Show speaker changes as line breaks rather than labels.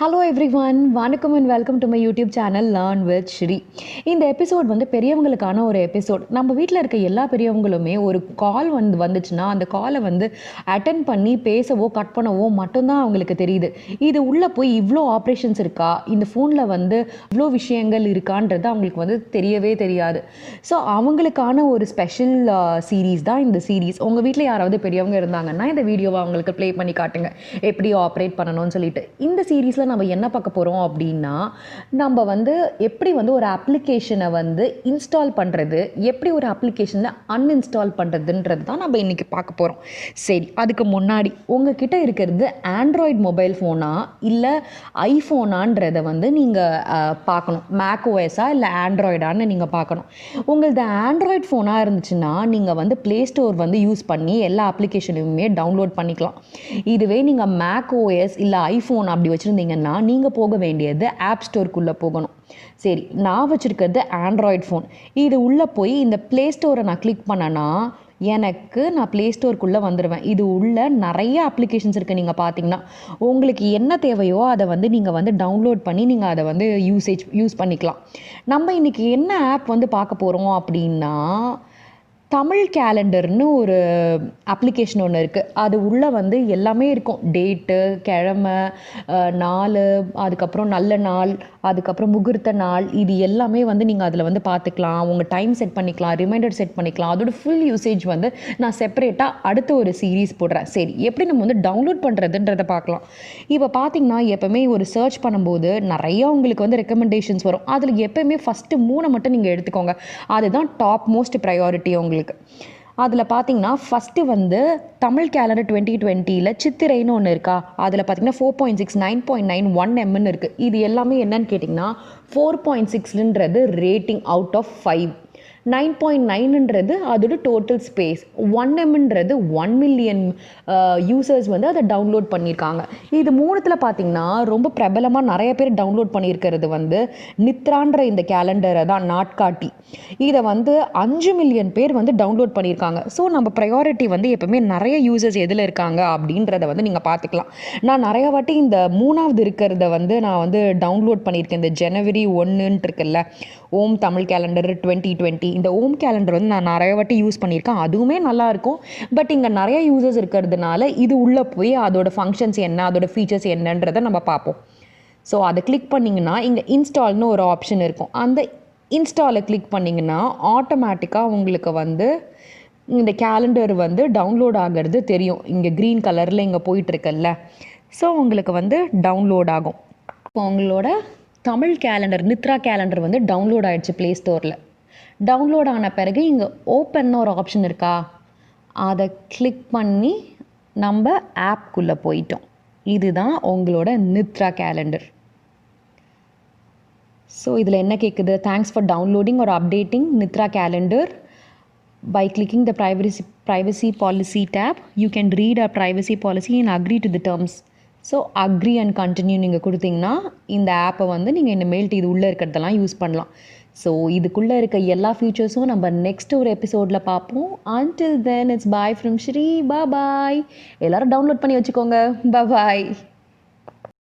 Hello everyone, வணக்கம் and welcome to my YouTube channel learn with Sri. இந்த episode வந்து பெரியவங்களுக்கான ஒரு எபிசோட். நம்ம வீட்டில் இருக்க எல்லா பெரியவங்களுமே ஒரு கால் வந்துச்சுன்னா அந்த காலை வந்து அட்டென்ட் பண்ணி பேசவோ கட் பண்ணவோ மட்டும்தான் அவங்களுக்கு தெரியுது. இது உள்ளே போய் இவ்வளோ ஆப்ரேஷன்ஸ் இருக்கா, இந்த ஃபோனில் வந்து இவ்வளோ விஷயங்கள் இருக்கான்றது அவங்களுக்கு வந்து தெரியவே தெரியாது. ஸோ அவங்களுக்கான ஒரு ஸ்பெஷல் சீரீஸ் தான் இந்த சீரீஸ். உங்கள் வீட்டில் யாராவது பெரியவங்க இருந்தாங்கன்னா இந்த வீடியோவை அவங்களுக்கு ப்ளே பண்ணி காட்டுங்க, எப்படி ஆப்ரேட் பண்ணணும்னு சொல்லிட்டு. இந்த சீரீஸில் நம்ம என்ன பார்க்க போகிறோம் அப்படின்னா, நம்ம வந்து எப்படி வந்து ஒரு அப்ளிகேஷனை வந்து இன்ஸ்டால் பண்ணுறது, எப்படி ஒரு அப்ளிகேஷனை அன்இன்ஸ்டால் பண்ணுறதுன்றது தான் நம்ம இன்றைக்கி பார்க்க போகிறோம். சரி, அதுக்கு முன்னாடி உங்ககிட்ட இருக்கிறது ஆண்ட்ராய்டு மொபைல் ஃபோனா இல்லை ஐஃபோனான்றதை வந்து நீங்கள் பார்க்கணும். மேக் ஓஎஸா இல்லை ஆண்ட்ராய்டான்னு நீங்கள் பார்க்கணும். உங்களது ஆண்ட்ராய்டு ஃபோனாக இருந்துச்சுன்னா நீங்கள் வந்து ப்ளே ஸ்டோர் வந்து யூஸ் பண்ணி எல்லா அப்ளிகேஷனையுமே டவுன்லோட் பண்ணிக்கலாம். இதுவே நீங்கள் மேக் ஓஎஸ் இல்லை ஐஃபோன் அப்படி வச்சுருந்தீங்கன்னா நீங்கள் போக வேண்டியது ஆப் ஸ்டோருக்குள்ளே போகணும். சரி, நான் வச்சுருக்கிறது ஆண்ட்ராய்டு ஃபோன். இது உள்ளே போய் இந்த ப்ளே ஸ்டோரை நான் கிளிக் பண்ணேன்னா நான் ப்ளே ஸ்டோருக்குள்ளே வந்துடுவேன். இது உள்ள நிறைய அப்ளிகேஷன்ஸ் இருக்குது. நீங்கள் பார்த்தீங்கன்னா உங்களுக்கு என்ன தேவையோ அதை வந்து நீங்கள் வந்து டவுன்லோட் பண்ணி நீங்கள் அதை வந்து யூஸ் பண்ணிக்கலாம். நம்ம இன்றைக்கி என்ன ஆப் வந்து பார்க்க போகிறோம் அப்படின்னா, தமிழ் கேலண்டர்னு ஒரு அப்ளிகேஷன் ஒன்று இருக்குது. அது உள்ளே வந்து எல்லாமே இருக்கும். டேட்டு, கிழமை, நாள், அதுக்கப்புறம் நல்ல நாள், அதுக்கப்புறம் முகூர்த்த நாள், இது எல்லாமே வந்து நீங்கள் அதில் வந்து பார்த்துக்கலாம். உங்கள் டைம் செட் பண்ணிக்கலாம், ரிமைண்டர் செட் பண்ணிக்கலாம். அதோட ஃபுல் யூசேஜ் வந்து நான் செப்பரேட்டாக அடுத்த ஒரு சீரீஸ் போடுறேன். சரி, எப்படி நம்ம வந்து டவுன்லோட் பண்ணுறதுன்றதை பார்க்கலாம். இப்போ பார்த்தீங்கன்னா எப்போவுமே ஒரு சர்ச் பண்ணும்போது நிறையா உங்களுக்கு வந்து ரெக்கமெண்டேஷன்ஸ் வரும். அதில் எப்போயுமே ஃபஸ்ட்டு 3 மட்டும் நீங்கள் எடுத்துக்கோங்க. அதுதான் டாப் மோஸ்ட் ப்ரையாரிட்டி உங்களுக்கு. அதில் பார்த்தீங்கன்னா ஃபஸ்ட்டு வந்து தமிழ் கேலண்டர் 2020 சித்திரைன்னு ஒன்று இருக்கா. அதில் பார்த்தீங்கன்னா 4.6, 9.9, 1Mன்னு இருக்குது. இது எல்லாமே என்னன்னு கேட்டிங்கன்னா 4.6ன்றது ரேட்டிங் அவுட் ஆஃப் 5, 9.9ன்றது அதோட டோட்டல் ஸ்பேஸ், 1Mன்றது 1 மில்லியன் யூசர்ஸ் வந்து அதை டவுன்லோட் பண்ணியிருக்காங்க. இது மூணுத்தில் பார்த்தீங்கன்னா ரொம்ப பிரபலமாக நிறைய பேர் டவுன்லோட் பண்ணியிருக்கிறது வந்து நித்ரான்ற இந்த கேலண்டரை தான், நாட்காட்டி. இதை வந்து 5 மில்லியன் பேர் வந்து டவுன்லோட் பண்ணியிருக்காங்க. ஸோ நம்ம ப்ரையாரிட்டி வந்து எப்போவுமே நிறைய யூசர்ஸ் எதில் இருக்காங்க அப்படின்றத வந்து நீங்கள் பார்த்துக்கலாம். நான் நிறைய வாட்டி இந்த 3வது இருக்கிறத வந்து நான் வந்து டவுன்லோட் பண்ணியிருக்கேன். இந்த ஜனவரி 1ன்ட்டு இருக்குல்ல, ஓம் தமிழ் கேலண்டர் 2020, இந்த ஓம் கேலண்டர் வந்து நான் நிறைய வாட்டி யூஸ் பண்ணியிருக்கேன். அதுவுமே நல்லாயிருக்கும். பட் இங்கே நிறைய யூசர்ஸ் இருக்கிறதுனால இது உள்ளே போய் அதோட ஃபங்க்ஷன்ஸ் என்ன, அதோட ஃபீச்சர்ஸ் என்னன்றதை நம்ம பார்ப்போம். ஸோ அதை கிளிக் பண்ணிங்கன்னா இங்கே இன்ஸ்டால்னு ஒரு ஆப்ஷன் இருக்கும். அந்த இன்ஸ்டாலை கிளிக் பண்ணிங்கன்னா ஆட்டோமேட்டிக்காக உங்களுக்கு வந்து இந்த கேலண்டர் வந்து டவுன்லோட் ஆகிறது தெரியும். இங்கே க்ரீன் கலரில் இங்கே போயிட்டுருக்கல்ல, ஸோ உங்களுக்கு வந்து டவுன்லோட் ஆகும். இப்போ உங்களோட தமிழ் கேலண்டர், நித்ரா கேலண்டர் வந்து டவுன்லோட் ஆகிடுச்சு ப்ளே ஸ்டோரில். டவுன்லோட் ஆன பிறகு இங்கே ஓப்பன்னு ஒரு ஆப்ஷன் இருக்கா, அதை கிளிக் பண்ணி நம்ம ஆப்குள்ளே போயிட்டோம். இதுதான் உங்களோட நித்ரா கேலண்டர். ஸோ இதில் என்ன கேட்குது, thanks for downloading or updating Nithra calendar. By clicking the privacy policy tab, you can read our privacy policy and agree to the terms. So agree and continue நீங்கள் கொடுத்தீங்கன்னா இந்த ஆப்பை வந்து நீங்கள் இனிமேல்ட்டு இது உள்ளே இருக்கிறதெல்லாம் யூஸ் பண்ணலாம். ஸோ இதுக்குள்ளே இருக்க எல்லா ஃபீச்சர்ஸும் நம்ம நெக்ஸ்ட் ஒரு எபிசோடில் பார்ப்போம். until then it's bye from Shri. Bye bye. எல்லோரும் டவுன்லோட் பண்ணி வச்சுக்கோங்க. Bye bye.